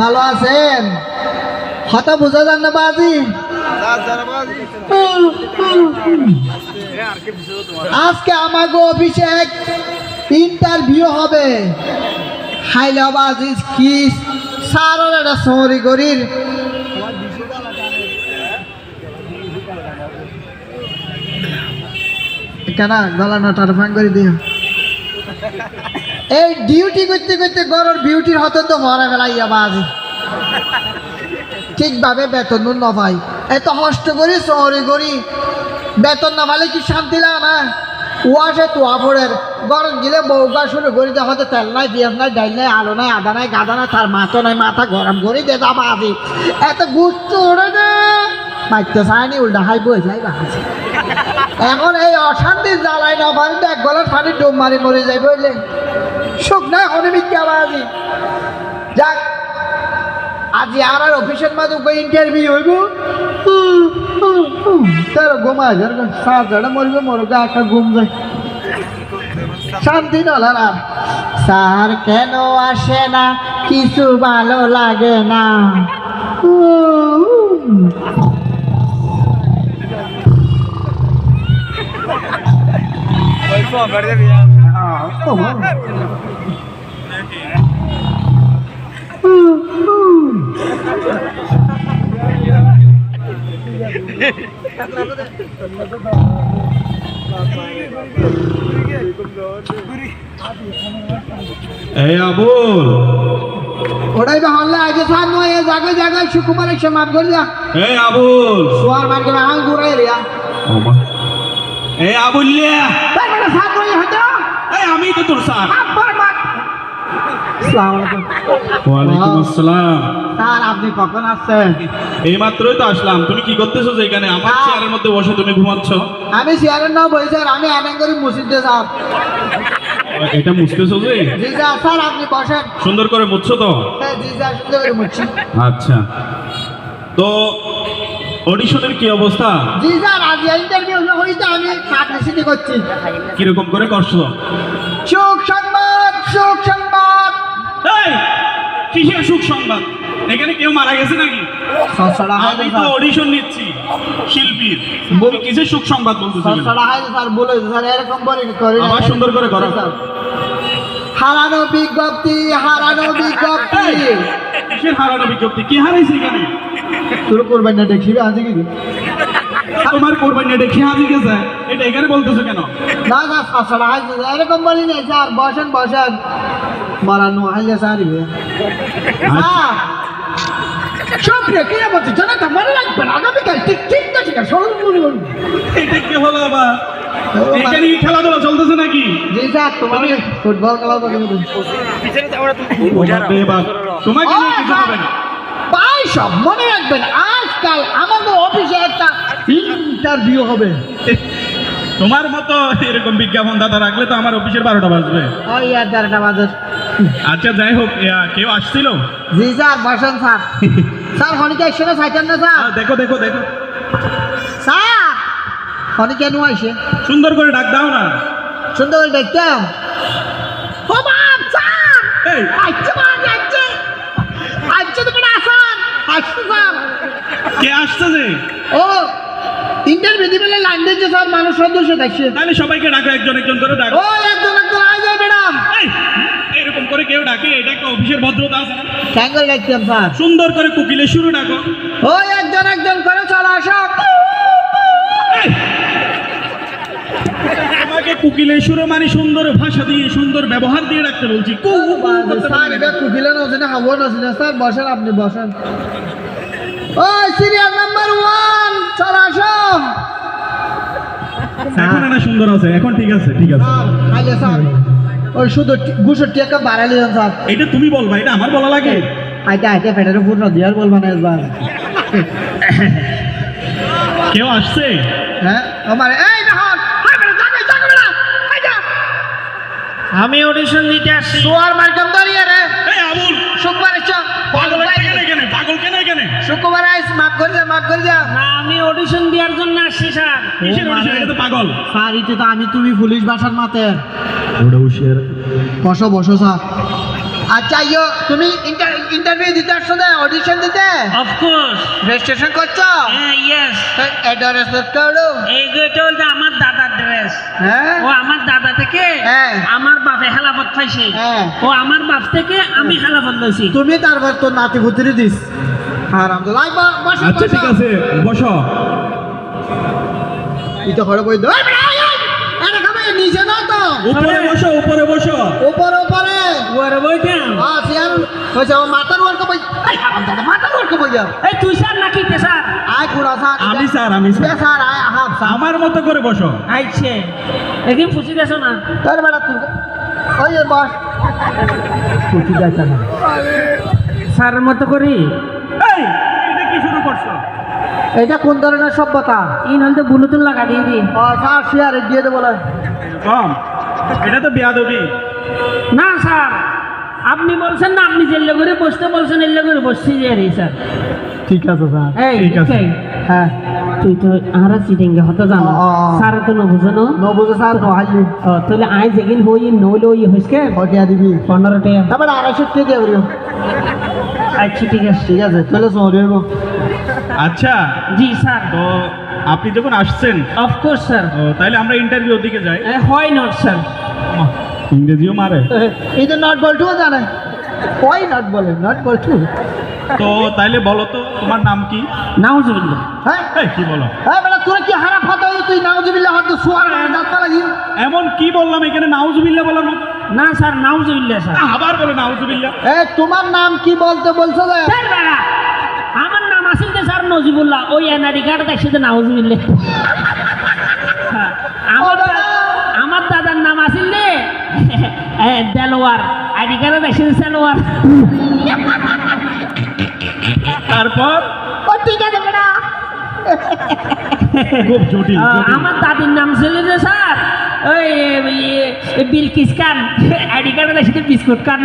ভালো আছেন? হতা বোঝা যান না বাজি। আজকে আমাকে অফিসে এক ইন্টারভিউ হবে। হাইলাবাজি কি সারের একটা সরি করির কেন গলা টারফান করে দিও। এই ডিউটি করতে করতে গরর বিউটির হতে তো মরা ফেলাইয়া বাজি ঠিকভাবে বেতন না পাই। এত কষ্ট করি সরি করি বেতন না পালে কি শান্তি লাগে না? ওয়াশে তোয়া পড়ের গরম গিলে বউগা শুরু করি হয়তো তেল নাই পেঁয়াজ নাই ডাইল নাই আলু নাই আদা নাই গাদা নাই তার মাথা নাই মাথা গরম করে দে যাবা আজি এত গুচ্ছ ওড়ে দে মাইতে চায়নি উল্টা হাই বই যাই বাহাছে। এখন এই অশান্তি জ্বালাই না পারি এক গলার পানি ডুব মারি মরে যাই বললে সুখ নাই হনিবি কেবা আজি যাক আজি আর অফিসের মাঝে ইন্টারভিউ হইব তার ঘুমা যার সাত জাড়া মরবে মরবে একটা ঘুম যায় শান্তি নলার আর স্যার কেন আসে না কিছু ভালো লাগে না। এই আবুল ওটাই বা হল্লা আগে সার নয় জায়গায় জায়গায় সুকুমার এসে মাফ করে যা। এই আবুল সোয়ার মার্কে আঙ ঘুরাই রিয়া এই আবুলিয়া সার নয় হয়তো এই আমি তো তোর স্যার। ওয়ালাইকুম আসসালাম। স্যার আপনি কখন আসছেন? এই মাত্রই তো আসলাম। তুমি কি করতেছো যে এখানে আমার চেয়ারের মধ্যে বসে তুমি ঘুমাচ্ছ? আমি চেয়ারের নাও বই স্যার আমি অ্যানেং করি মুসিদে স্যার। এটা মুছতেছো যে? জি স্যার স্যার আপনি বসেন। সুন্দর করে মুছছো তো? হ্যাঁ জি স্যার সুন্দর করে মুছছি। আচ্ছা তো অডিশনের কি অবস্থা? জি স্যার আজ ইন্টারভিউ হইতে আমি পাবলিসিটি করছি। কিরকম করে করছো? সুখ সংবাদ সুখ সংবাদ। এই কিসের সুখ সংবাদ? এখানে কেউ মারা গেছে নাকি? আমি তো অডিশন নিচ্ছি শিল্পীর। তুমি কিসের সুখ সংবাদ বলতেছো? স্যার বলে স্যার এরকম বলেন করে আবার সুন্দর করে করো। হারানো বিজ্ঞপ্তি হারানো বিজ্ঞপ্তি। কিসের হারানো বিজ্ঞপ্তি? কি হারাইছে এখানে? শুরু করবেন না দেখিবে আজ কি তোমার করবেন না দেখি হাজি গেছে এটা এখানে বলতেছো কেন? না না ফাসলা হাইছে এরকম বলি না স্যার বসেন বসেন মারানো হাইলে স্যার সব রেখে বলছি জানা তো মনে রাখবেন আগামীকাল ঠিক ঠিক না ঠিক আছে সরল মনে করুন। এটা কি হলো আবার? এখানে কি খেলাধুলা চলতেছে নাকি? জি স্যার তোমার ফুটবল খেলা তো পিছনে যাওয়াটা তুমি বোঝা না। তোমাকে নিয়ে কিছু হবে না ভাই সব মনে রাখবেন আজকাল আমাদের অফিসে একটা ইন্টারভিউ হবে। তোমার মতো এরকম বিজ্ঞাপন দাদা রাখলে তো আমার অফিসের 12টা বাজবে। ওই 11টা বাজে। আচ্ছা যাই হোক কেউ আসছিল? জি স্যার বসেন স্যার। স্যার হনিকে একসঙ্গে সাইতেন না স্যার? দেখো দেখো দেখো স্যার হনি কেন আইসে? সুন্দর করে ডাক দাও না। সুন্দর করে দেখতাম ও বাপ স্যার এই আচ্ছা বাপ আচ্ছা আচ্ছা তো কেন আসান আচ্ছা স্যার কে আসছে যে? ও ইন্টারভিউ দিবেন লাইন দিচ্ছে স্যার মানুষ সদস্য দেখছে। তাহলে সবাইকে ডাকো একজন একজন করে ডাকো। ও একজন একজন আই যায় ম্যাডাম। এরকম করে কেউ ডাকে এটা একটা অফিসের ভদ্রতা আছে না? কেন করে দেখতাম স্যার? সুন্দর করে কুকিলের শুরু ডাকো। ও একজন একজন করে চলে আসো। তোমাকে কুকিলের শুরু মানে সুন্দর ভাষা দিয়ে সুন্দর ব্যবহার দিয়ে ডাকতে বলছি। স্যার এটা কুকিলে নজনে হাবো নজনে স্যার বসেন আপনি বসেন। ওই সিরিয়াল নাম্বার 1 চলে আসো। এখন না সুন্দর আছে এখন ঠিক আছে ঠিক আছে। আইলে স্যার ওই শুধু গুছর টাকা বাড়াইলে স্যার। এটা তুমি বলবা এটা আমার বলা লাগে? আইতে আইতে পেটের উপর নদিয়ার বলবা না এবার। কেউ আসছে? হ্যাঁ আমার এই দেখুন হাই বেটা জাগে জাগে বেটা এই যা আমি অডিশন দিতে আসছি। সোয়ার মার্কাম দাঁড়িয়ে রে এই আবুল শুক্রবার এসো পাগল কেন পাগল কেন? শুক্রবার আইস মাফ করে যা মাফ করে যা। না আমি অডিশন দেওয়ার জন্য আসছি স্যার। কিসের অডিশন? এটা তো পাগল। স্যার এটা তো আমি তুমি পুলিশ বাসার মাতে বসো বসো স্যার আচ্ছা ইয়ো তুমি ইন্টারভিউ দিতে আসছো না অডিশন দিতে অফকোর্স রেজিস্ট্রেশন করছো ইয়েস অ্যাড্রেস করো এইটা হলো আমার দাদার ড্রেস হ্যাঁ ও আমার দাদা থেকে হ্যাঁ। আমার বাপে হেলাফত পাইছে হ্যাঁ। ও আমার বাপ থেকে আমি হেলাফত লইছি তুমি তারপর তোর নাতি ভুতুরি দিস আলহামদুলিল্লাহ বসো আচ্ছা ঠিক আছে বসো এটা করে বই দাও আরে খাবে নিচে না তো উপরে বসো উপরে বসো উপরে উপরে ওরে বইতাম সিয়ার হয়েছে আমার মাথার ওয়ার্ক বই মাথার ওয়ার্ক বই যাও এই তুই স্যার নাকি তে স্যার আয় পুরা স্যার আমি স্যার স্যার আয় হাফ স্যার আমার মতো করে বসো আইছে একদিন ফুসি দেছো না তোর বেটা তুই ওই যে বস কুচি যাচ্ছে না স্যারের মতো করি এই এটা কি শুরু করছো এটা কোন ধরনের সভ্যতা ইন হলতে ব্লুটুথ লাগা দিয়ে দি স্যার শেয়ারে দিয়ে দেবো বলে কম এটা তো বেয়াদবি না স্যার আপনি বলছেন না আপনি জেলে করে বসতে বলছেন এলে করে বসছি যে রে স্যার ঠিক আছে স্যার এই ঠিক আছে। এই, হ্যাঁ তুই তো আরা চিটেঙ্গে হতে জানো ও, ও, ও। স্যার তো ন বুঝনো নবুঝে স্যার হাইলি তাহলে আই যেদিন হই নইলে ওই হইসকে হটিয়া দিবি 15 টাকা তারপরে 250 টাকা দিয়ে বলিও আচ্ছা ঠিক আছে ঠিক আছে চলে সরি হইব আচ্ছা জি স্যার তো আপনি যখন আসছেন অফকোর্স স্যার তাহলে আমরা ইন্টারভিউর দিকে যাই হয় নট স্যার ইংরেজিও মারে এই যে নট বলটুও জানে ওই নট বলে নট বলটু তো তাইলে বলো তো তোমার নাম কি নাউজুবিল্লাহ হ্যাঁ এই, কি বলো হ্যাঁ বেটা তোরা কি হারা ফাটা হই তুই নাউজুবিল্লাহ হদ সুয়ার দাঁত পালা গিয়ে এমন কি বললাম এখানে নাউজুবিল্লাহ বলার মতো না স্যার নাউজুবিল্লাহ স্যার আবার বলে নাউজুবিল্লাহ তোমার নাম কি বলতে বলছো যে স্যার বাড়া আমার নাম আসিল যে স্যার নজিবুল্লাহ ওই এনআইডি কার্ড দেখছি যে নাউজুবিল্লাহ হ্যাঁ, আমার দাদার নাম আসিল রে দেলোয়ার আইডি কার্ডে দেখছি যে সেলোয়ার তারপর ও ঠিক আছে বেটা খুব জটিল জটিল। আমার দাদির নাম ছিল যে স্যার ওই বিলকিস খান আইডি কার্ডে দেখছি যে বিস্কুট খান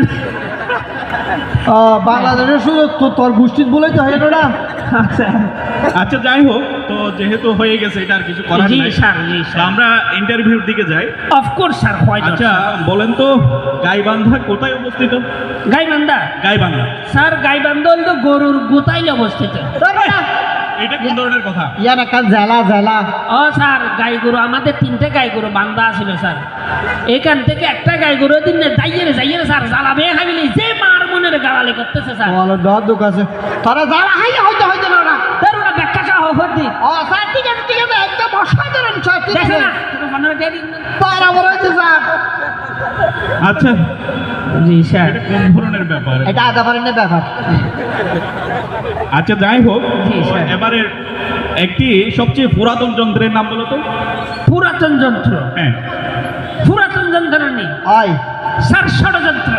বাংলাদেশের শুধু তোর গোষ্ঠীর বলেই তো হয় না আচ্ছা যাই হোক তো যেহেতু হয়ে গেছে এটা আর কিছু করার জি নাই স্যার জি তো স্যার আমরা ইন্টারভিউর দিকে যাই অফকোর্স স্যার হয় আচ্ছা বলেন তো গাইবান্ধা কোথায় অবস্থিত গাইবান্ধা গাইবান্ধা স্যার গাইবান্ধা হল তো গরুর গোতাইলে অবস্থিত এটা কোন ধরনের কথা ইয়ার একটা জেলা জেলা ও স্যার গাই গরু আমাদের 3টে গাই গরু বান্ধা ছিল স্যার এখান থেকে একটা গাই গরু দিন যাইয়ে স্যার জ্বালাবে হাবিলে যে মার মনের গালালি করতেছে স্যার বলো ডর দুঃখ আছে তোরা জ্বালা হাইয়া হইতে হইতে না ওরা তার ওটা ব্যাখ্যা সহ হদি ও স্যার ঠিক আছে একদম বসাই দেবেন স্যার ঠিক দেখে আছে না তুমি 15 টাকা দিন বরাবর হয়েছে স্যার আচ্ছা জি স্যার এটা কোন ধরনের ব্যাপার এটা আধা পারেন ব্যাপার আচ্ছা যাই হোক জি, তো স্যার। এবারে একটি সবচেয়ে পুরাতন যন্ত্রের নাম বলো তো পুরাতন যন্ত্র হ্যাঁ পুরাতন যন্ত্র নেই ওই স্যার ষড়যন্ত্র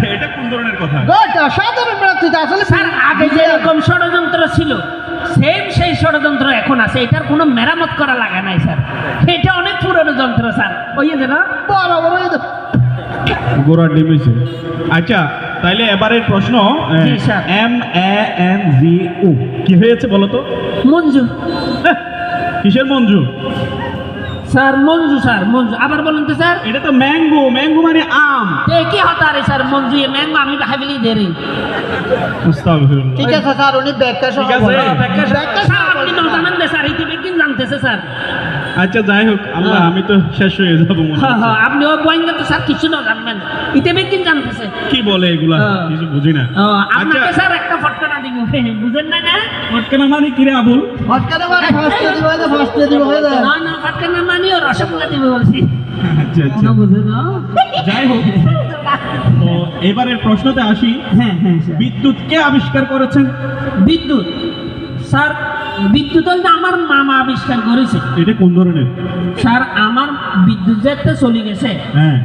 এটা কোন ধরনের কথা গোটা সাধারণ ব্যক্তি আসলে স্যার আগে যেরকম ষড়যন্ত্র ছিল সেম সেই ষড়যন্ত্র এখন আছে এটার কোনো মেরামত করা লাগে নাই স্যার এটা অনেক পুরনো যন্ত্র স্যার ওই যে না বরাবর হয়েছে গোড়া ডিমিছে আচ্ছা তাইলে এবারের প্রশ্ন জি, স্যার। MANZU কি হয়েছে বলো তো মঞ্জু কিসের মঞ্জু স্যার মঞ্জু আবার বলুন তো স্যার এটা তো ম্যাঙ্গো ম্যাঙ্গো মানে আম কি হতা রে স্যার মঞ্জু এ ম্যাঙ্গো আমি ভাবিলি দেরি আস্তাগফিরুল্লাহ। ঠিক আছে স্যার উনি ব্যাখ্যা সহ ঠিক আছে। বলেন। ব্যাখ্যা ব্যাখ্যা স্যার সহ আপনি বলেন। ন জানেন না স্যার ইতিমধ্যে কিন্তু জানতেছে স্যার আচ্ছা যাই হোক আল্লাহ আমি তো শেষ হয়ে যাবো মনে হ্যাঁ হচ্ছে। হ্যাঁ আপনি ও বয়েঙ্গা তো স্যার কিছু না জানবেন ইতিমধ্যে কিন্তু জানতেছে কি বলে এগুলা হ্যাঁ। কিছু বুঝি না আপনাকে আচ্ছা স্যার একটা ফটকা না দিব বুঝেন না না ফটকানা মানে কিরে আবুল ফটকারে মানে ফার্স্টে দিব হয়ে যায়, ফার্স্টে দিব হয়ে যায়। না না ফটকা না মানি ও রসগোল্লা দিব বলছি আচ্ছা আচ্ছা বুঝে না যাই হোক তো এবারের প্রশ্নতে আসি হ্যাঁ হ্যাঁ স্যার বিদ্যুৎ কে আবিষ্কার করেছেন বিদ্যুৎ স্যার বিদ্যুৎ হলে আমার মামা আবিষ্কার করেছে এটা কোন ধরনের স্যার আমার বিদ্যুৎ যেতে চলে গেছে হ্যাঁ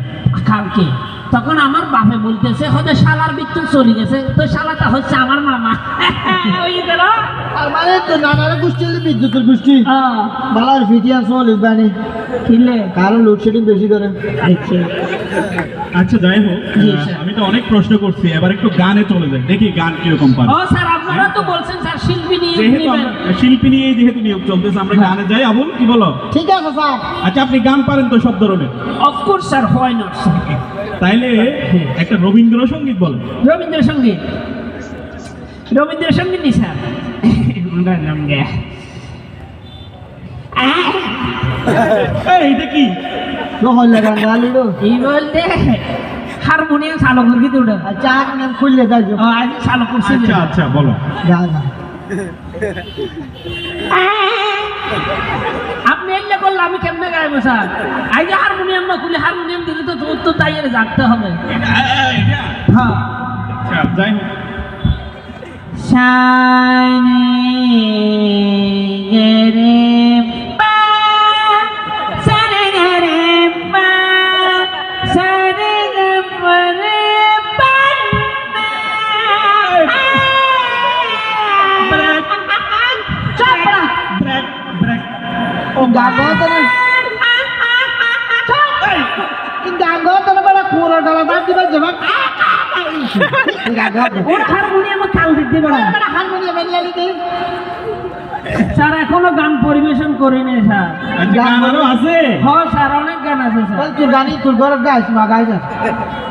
কালকে তখন আমার বাপে বলতেছে হয়তো শালার বিদ্যুৎ চলে গেছে তো শালাটা হচ্ছে আমার মামা ওই দিল আর মানে তো নানারা গোষ্ঠী হলে বিদ্যুতের গোষ্ঠী ভালো ফিটিয়ান চল ইসবানি কিনলে কারণ লোডশেডিং বেশি করে দেখছি আচ্ছা যাই হোক, জি, স্যার। আমি তো অনেক প্রশ্ন করছি, এবার একটু গানে চলে যাই, দেখি গান কিরকম পারে। ও স্যার আপনারা তো বলছেন স্যার শিল্পী নিয়ে যেহেতু নেবেন। আমরা শিল্পী নিয়ে যেহেতু নিয়োগ চলতেছে, আমরা গানে যাই। আবুল কি বলো? ঠিক আছে স্যার। আচ্ছা আপনি গান পারেন তো সব ধরনের? অফকোর্স স্যার, হয় নট স্যার। তাইলে একটা রবীন্দ্রসঙ্গীত বলো। রবীন্দ্রসঙ্গীত, রবীন্দ্রসঙ্গীত নি স্যার। এই, এটা কি? নহলে গান গালিলো। এই বলতে হারমোনিয়াম চালু করি তো ওটা। আচ্ছা আমি খুললে যাই ও, আজ চালু করছি। আচ্ছা আচ্ছা বলো। গা গা। আপনি এলে করলে আমি কেমনে গাইবো স্যার? আই যে হারমোনিয়াম না খুলে, হারমোনিয়াম দিলে তো তোর তো তাইয়ারে জাগতে হবে। হ্যাঁ। আচ্ছা যাই হোক। Break break. ও গান গাওতে না। এই গান গাওতে না বড় কোরা গলা দাঁত দিবা যাবা। গান গাওতে। ওর হারমোনিয়াম তাল দিতে পারে। বড় হারমোনিয়াম এলালি দে। স্যার এখনো গান পরিবেশন করিনি স্যার। আচ্ছা গান আরো আছে? হ্যাঁ স্যার, অনেক গান আছে স্যার। বল তুই গানি তোর ঘরে গাইছ না গাইছ।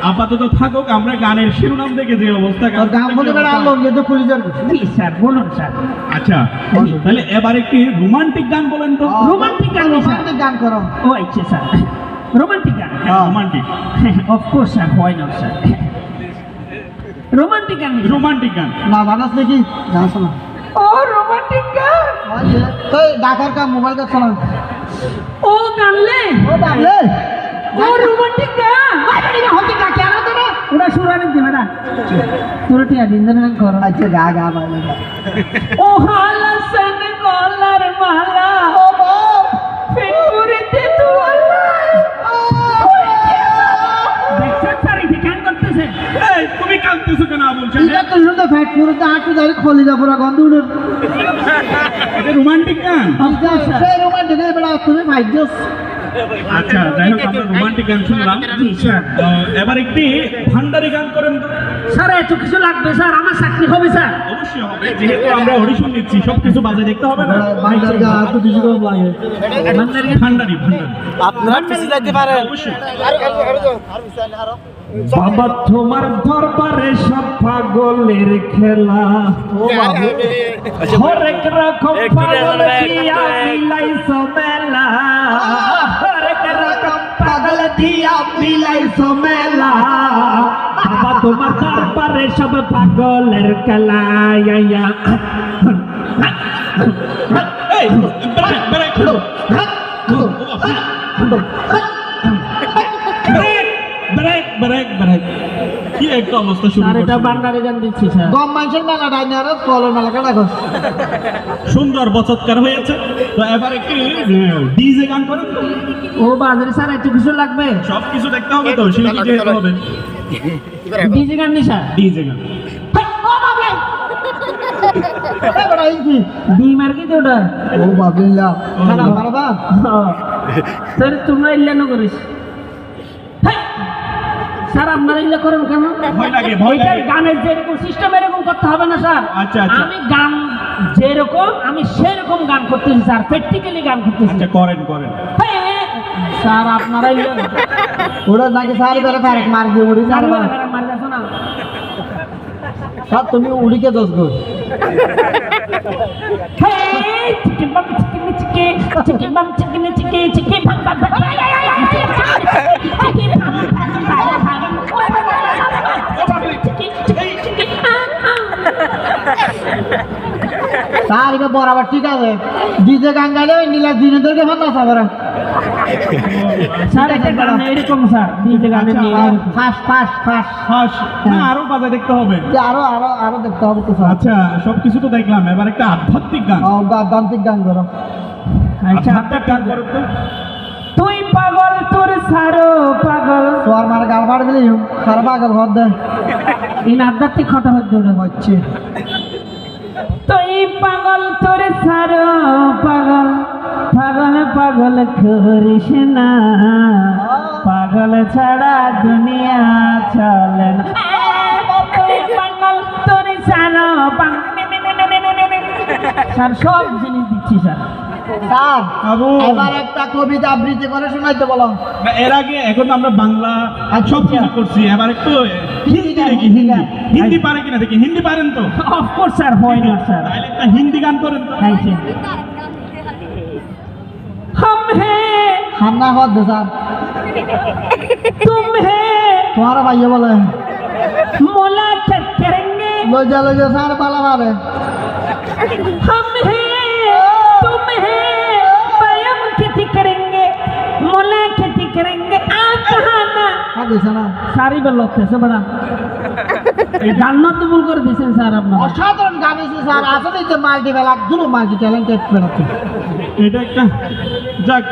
আপাতত থাকুক, আমরা গানের শিরোনাম দেখে যে অবস্থা। তোর গান বলে বড় আলো গিয়ে তো পুলিশ আর। জি স্যার, বলুন স্যার। আচ্ছা তাহলে এবার একটি রোমান্টিক গান বলেন তো। রোমান্টিক গান স্যার। রোমান্টিক গান করো। ও আচ্ছা স্যার, রোমান্টিক গান। রোমান্টিক। অফকোর্স স্যার, হয় না স্যার। রোমান্টিক গান। রোমান্টিক গান। না জানাস নাকি? জানাস না। ও রোমান্টিক গান। তুই ডাকার কা মোবাইল কা শোনা। ও গানলে। ও ডাকলে। ও রোমান্টিক গান। বাইরে হতে কা কেন তো না? ওটা সুরানি দিবে না। সুরটিয়া দিন করো। আচ্ছা গা গা ভাই। ও হালসন গলার মালা। ও বাপ। ফেকুরিতে তুয়ালা। দেখছেন স্যার, এই গান করতেছে। এই তুমি কাঁদতেছো কেন আবুল? এটা তো শুনতে ফ্যাট পুরোটা হাঁটু ধরে খলি যা পুরো গন্ধ উড়ে। এটা রোমান্টিক গান। সেই রোমান্টিক গান বড় তুমি ভাইজস। আচ্ছা যাই হোক, আমরা রোমান্টিক গান শুনলাম। জি স্যার। এবার একটি ভান্ডারি গান করেন তো। স্যার এত কিছু লাগবে স্যার? আমার চাকরি হবে স্যার? অবশ্যই হবে, যেহেতু আমরা অডিশন নিচ্ছি, সবকিছু বাজে দেখতে হবে না। ভাইজার গা এত কিছু কম লাগে। ভান্ডারি ভান্ডারি আপনারা পিছিয়ে যাইতে পারেন। অবশ্যই। বাবা তোমার দরবারে সব পাগলের খেলা। হরেক রকম পাগল দিয়া মিলাইছো মেলা। হরেক রকম পাগল দিয়া মিলাইছো মেলা। বাবা তোমার দরবারে সব পাগলের খেলা। এই break break break break break. কি একটা অবস্থা শুরু স্যার এটা করছে। বান্নারে গান দিচ্ছি স্যার। গম মানুষের মেলা ডাইনি আর কলের মেলা কাটা গো। সুন্দর বচৎকার হয়েছে। তো এবার একটি ডিজে গান করেন তো। ও বাজারে স্যার এত কিছু লাগবে? সবকিছু দেখতে হবে তো, শিল্পী যেতে হবে। ডিজে গান নি স্যার? ডিজে গান। ও বাবা, এ বড় ইনকি। ডি মার্কি তো ওটা। ও বাবিল্লা। খানা পারবা? স্যার তোমরা ইল্লানো করিস। স্যার আপনারা ইল্লা করেন কেন? ভয় লাগে, ভয় ওইটার লাগে। গানের যেরকম সিস্টেম এরকম করতে হবে না স্যার। আচ্ছা, আচ্ছা। আমি গান যেরকম আমি সেরকম গান করতেছি স্যার, প্র্যাকটিক্যালি গান করতেছি। আচ্ছা করেন করেন। স্যার আপনারা ইল্লা ওরা নাকি সারি বেলা ফেরক মার দিয়ে উড়ি স্যার যাবে। মার যাচ্ছ না। স্যার তুমি উড়িকে দোষ গো। Hey, chicken bum, chicken bum, chicken bum, bum, bum, sir এটা বরাবর ঠিক আছে। ডিজে গান গাইলে নীলা দিনেদেরকে ভালো আসা করে। স্যার একটা গান এরকম স্যার, ডিজে গানে নিয়ে ফাস্ট ফাস্ট ফাস্ট। হাস না, আরো বাজে দেখতে হবে। আরো আরো আরো দেখতে হবে তো স্যার। আচ্ছা সবকিছু তো দেখলাম, এবার একটা আধ্যাত্মিক গান। ও দান্তিক গান করো। আচ্ছা আধ্যাত্মিক গান করেন তো। তুই পাগল তোর সারো পাগল। সোয়ার মার গাল ফাড় দিলি সারা পাগল ঘর দে। এই আধ্যাত্মিক কথা হচ্ছে হচ্ছে তুই পাগল তোর সারো পাগল। পাগল পাগল করিস না, পাগল ছাড়া দুনিয়া চলে না। পাগল তোর সারা স্যার সব জিনিস দিচ্ছি স্যার। স্যার বাবু। এবার একটা কবিতা আবৃত্তি করে শোনাইতে বলো। এর আগে এখন তো আমরা বাংলা সব কিছু করছি, এবার একটু হিন্দি দেখি। হিন্দি পারে কিনা দেখি। হিন্দি পারেন তো? অফকোর্স স্যার, হয় না স্যার। তাহলে একটা হিন্দি গান করেন তো। हम हैं হান্না হদ দে স্যার, तुम हैं তোমার ভাইয়া বলে मुलाकात करेंगे, লজ্জা লজ্জা স্যার পালা মারে। हम हैं तुम हैं बयान खेती करेंगे, मुलाकात करेंगे, आप कहाँ ना হ্যাঁ কইছে না, सारी बल्लते से बड़ा গান না তো ভুল করে দিয়েছেন স্যার আপনারা। অসাধারণ গান হয়েছে স্যার, আসলেই তো মাল্টি ট্যালেন্টেড বেড়াচ্ছে। এটা একটা যাক,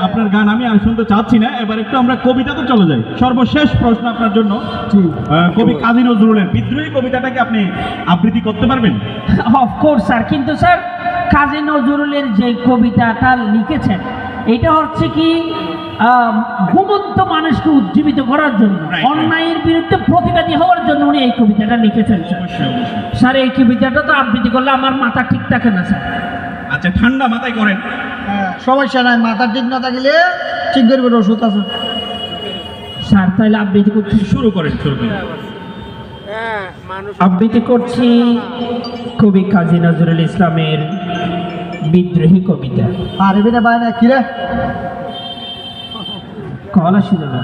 আপনার গান আমি আর শুনতে চাচ্ছি না। এবার একটু আমরা কবিতাতে চলে যাই। সর্বশেষ প্রশ্ন আপনার জন্য, কবি কাজী নজরুলের বিদ্রোহী কবিতাটাকে আপনি আবৃত্তি করতে পারবেন? অফকোর্স স্যার, কিন্তু স্যার কাজী নজরুলের যে কবিতাটা লিখেছেন এটা হচ্ছে কি ঘুমন্ত মানুষকে উজ্জীবিত করার জন্য, Right. অন্যায়ের বিরুদ্ধে প্রতিবাদী হওয়ার জন্য উনি এই কবিতাটা লিখেছেন স্যার। অবশ্যই অবশ্যই। স্যার এই কবিতাটা তো আবৃত্তি করলে আমার মাথা ঠিক থাকে না স্যার। আচ্ছা, ঠান্ডা মাথায় করেন। সমস্যা নাই, মাথা ঠিক না থাকলে ঠিক করবে, ওষুধ আছে। স্যার তাহলে আবৃত্তি করছি, শুরু করেন, শুরু করেন। আবৃত্তি করছি কবি কাজী নজরুল ইসলামের বিদ্রোহী কবিতা। পারবি না পায় না কিরে কলা ছিল না।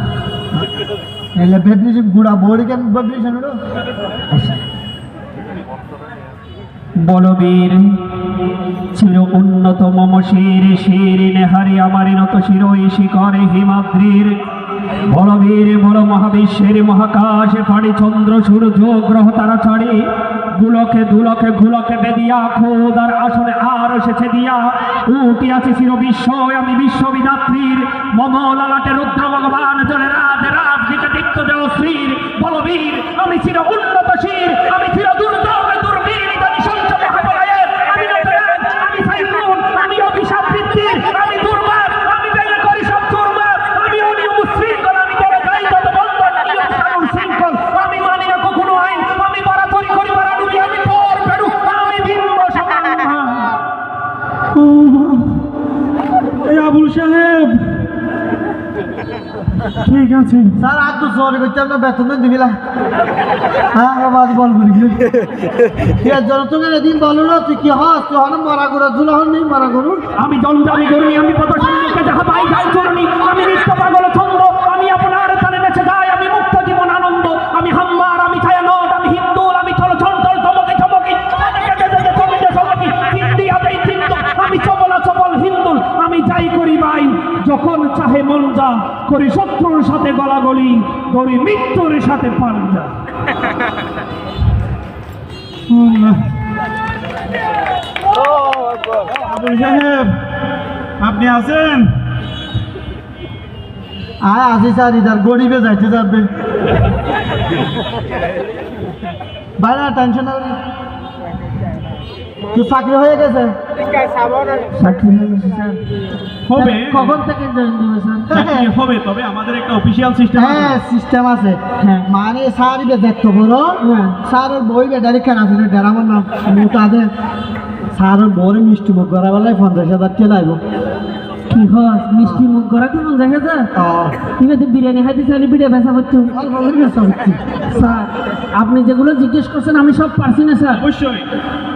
এলে ভেবলিশন গুড়া বড়ি কেন ভেবলিশন হলো। বলবীর চির উন্নত মম শির শির নেহারি আমারি নত শিরই শিখরে হিমাদ্রির। বলবীর বল মহাবিশ্বের মহাকাশে ফাড়ি চন্দ্র সূর্য গ্রহ তারা ছাড়ি, গুলকে দুলকে ঘুলকে বেদিয়া খোদার আসলে আর এসেছে দিয়া, উঠি আছে চির বিশ্ব আমি বিশ্ববিদাত্রীর, মম ললাটে রুদ্র ভগবান জলে রাজ রাজ দিকে দীপ্ত দেও শ্রীর। বলবীর আমি চির উন্নত শির, আমি চির দুর্দম দুর্বীর, ইদানি সঞ্চয় মহাবলয়ের, আমি নটরাজ, আমি সাইক্লোন, আমি অভিশাপ বৃত্তির, আমি দুর্বার, আমি বেগে করি সব দুর্বার, আমি অনিয়ম উচ্ছৃঙ্খল, আমি করে যাই তত বন্ধন নিয়ম কানুন শৃঙ্খল, আমি মানি না কখনো আইন, আমি বাড়াতরি করি বাড়ানুবি, আমি পর পেরু, আমি ভিন্ন সমান। এই আবুল সাহেব, ঠিক আছে। স্যার আর তো সরি করতে আপনার বেতন দিবিলা। হ্যাঁ বাবা বল বলি জনতঙ্গের দিন বলো না তুই কি হস, তুই হন মরা গরু জুলা হন নেই মরা গরু। আমি জঞ্জালি করিনি, আমি কত সৈন্যকে যাহা পাই যাই চরণী, আমি নিত্য পাগল ছন্দ, আমি আপনার তালে নেচে যাই, আমি মুক্ত জীবন আনন্দ, আমি হাম্মার, আমি ছায়ানট, আমি হিন্দুল, আমি চল চঞ্চল চমকে চমকি চমকি হিন্দি আদেই চিন্ত, আমি চবলা চবল হিন্দুল, আমি যাই করি ভাই যখন চাহে মন যা, করি শত্রুর সাথে গলাগলি, করি মৃত্যুর সাথে পাঞ্জা। আবুল সাহেব, আপনি আছেন? আয় আসি স্যার, ইধার গরিবে যাইতে যাবে বাইরে টেনশন তুই চাকরি হয়ে গেছে। চাকরি হয়ে গেছে স্যার। হবে, কখন থেকে জয়েন দিবে স্যার? চাকরি হবে, তবে আমাদের একটা অফিসিয়াল সিস্টেম হ্যাঁ সিস্টেম আছে, হ্যাঁ। মানে স্যার ইবে দেখতে বড় স্যারের বই বেটারি কেন আছে ডেরামার নাম তাদের স্যারের বড় মিষ্টি মুখ করা বেলায় 50,000 টাকা লাগবে। কি হস মিষ্টি মুখ করা কি মন দেখা যায়? তুমি তো বিরিয়ানি খাইতে চাইলে পিঠে বেচা করছো। স্যার আপনি যেগুলো জিজ্ঞেস করছেন আমি সব পারছি না স্যার। অবশ্যই।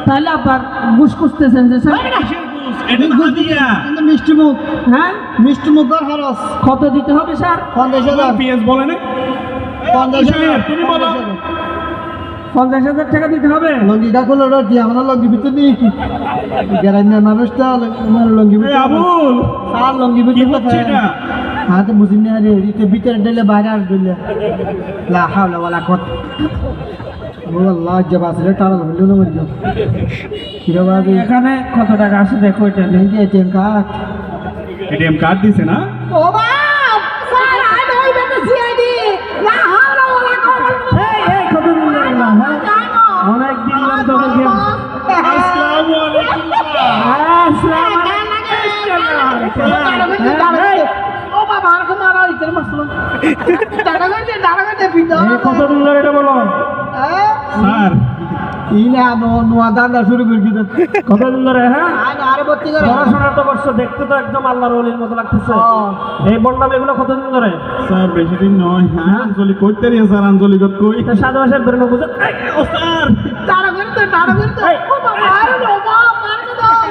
তাহলে আবার ঘুষ খুঁজতেছেন যে স্যার? এটা তো হাদিয়া। কিন্তু মিষ্টি মুখ, হ্যাঁ মিষ্টি মুখ কর খরচ কত দিতে হবে স্যার? 50,000। পিএস বলেন, 50,000 তুমি বলো। 50,000 টাকা দিতে হবে। লঙ্গিটা খুলে রটি আমরা লঙ্গি ভিতর নিয়ে গ্রামের মানুষটা লঙ্গি এই ভিতর আবুল, স্যার লঙ্গি কি ভিতর হচ্ছে এটা? হ্যাঁ তো বুঝি না রে, এতে ভিতরে ডেলে বাইরে আর ডেলে লা হাওলা ওয়ালা কত আল্লাহ জব আসলে টানা হলো না মরিও কিরে বাবু এখানে কত টাকা আছে দেখো এটা। ব্যাংকে এটিএম কার্ড। এটিএম কার্ড দিছে না? ও বাপ স্যার আই নই বেটা সিআইডি লা হাওলা ওয়ালা কত এই কত দিন লাগলো? হ্যাঁ অনেক দিন লাগলো তোকে। আসসালামু আলাইকুম। আসসালামু আলাইকুম। ভিতরে মারছিল টাকা করে পিতা কতদিন ধরে এটা বলো স্যার ইনা নোয়া দান্দা শুরু করে দিতে কতদিন ধরে? হ্যাঁ, আরে ভর্তি করে পড়াশোনা তো করছো, দেখতে তো একদম আল্লাহর ওলির মতো লাগতেছে। এই বন্ডাম এগুলো কতদিন ধরে? স্যার বেশি দিন নয়। হ্যাঁ আঞ্চলিক কইতে রিয়া স্যার আঞ্চলিকত কই তা সাধু ভাষার ধরে না বুঝো। ও স্যার টাকা করে এই, ও বাবা আরে বাবা মারকে দাও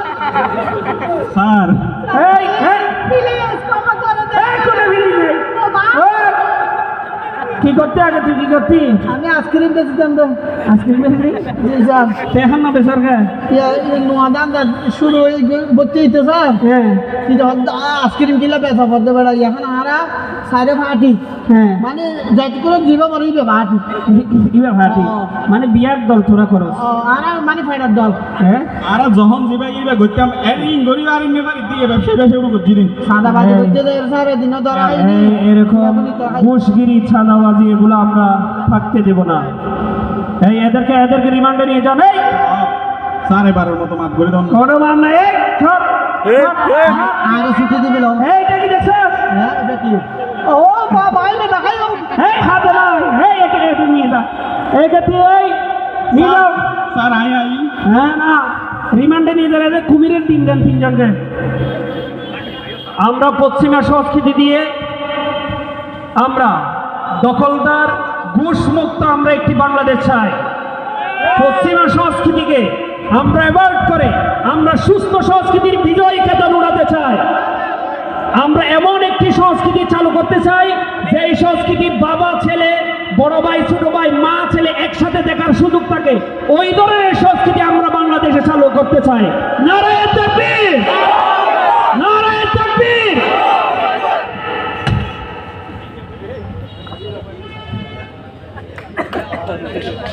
স্যার এই, এই, প্লিজ ক্ষমা করে দে এই, কোনো ভিড়ি নেই। বাবা এই, কি করতে আগে তুই কি করতি? আমি আইসক্রিম বেচতাম তো আজকে বেশি জি স্যার এখন না বেসরকার। নোয়া দান্দা শুরু হয়ে ভর্তি হইতে স্যার হ্যাঁ, আইসক্রিম কিলা বেচা পড়তে বেড়া এখন আরা সাইডে ফাটি হ্যাঁ, মানে যাইতে করে জীবা মরিবে ফাটি ইবা ভাটি মানে বিয়ার দল তোরা করো। আর মানে ফাইটার দল হ্যাঁ, আর যখন জিবা ইবা গইতাম এরিং গরি আর নেবারি দিয়ে ব্যবসা শুরু করছি দিন সাদা বাজি করতে দেয় স্যার দিন ধরা এরকম ঘুষগিরি ছাদাবাজি এগুলো আমরা থাকতে দেব না। এই এদেরকে রিমান্ডে নিয়ে যান। এই স্যার এবারের মতো মাফ করে দাও কোনো মান নাই। এই সব আর ছুটি দিবে লোক এইটা কি দেখছ? হ্যাঁ এটা কি ও বাবা এটা দেখাই দাও এই হাতে নাই। এই একে নিয়ে যা। একে এই নিলাও। স্যার আই হ্যাঁ না, রিমান্ডে নিয়ে যাবে। যে কুমিরের তিনজনকে আমরা পশ্চিমা সংস্কৃতি দিয়ে আমরা দখলদার ঘুষমুক্ত আমরা একটি বাংলাদেশ চাই। পশ্চিমা সংস্কৃতিকে আমরা অ্যাভয়েড করে আমরা সুস্থ সংস্কৃতির বিজয়ী খেতাব উড়াতে চাই। আমরা এমন একটি সংস্কৃতি চালু করতে চাই যে এই সংস্কৃতি বাবা ছেলে, বড় ভাই ছোট ভাই, মা ছেলে একসাথে দেখার সুযোগ থাকে। ওই ধরনের সংস্কৃতি আমরা বাংলাদেশে চালু করতে চাই। নারায়ণ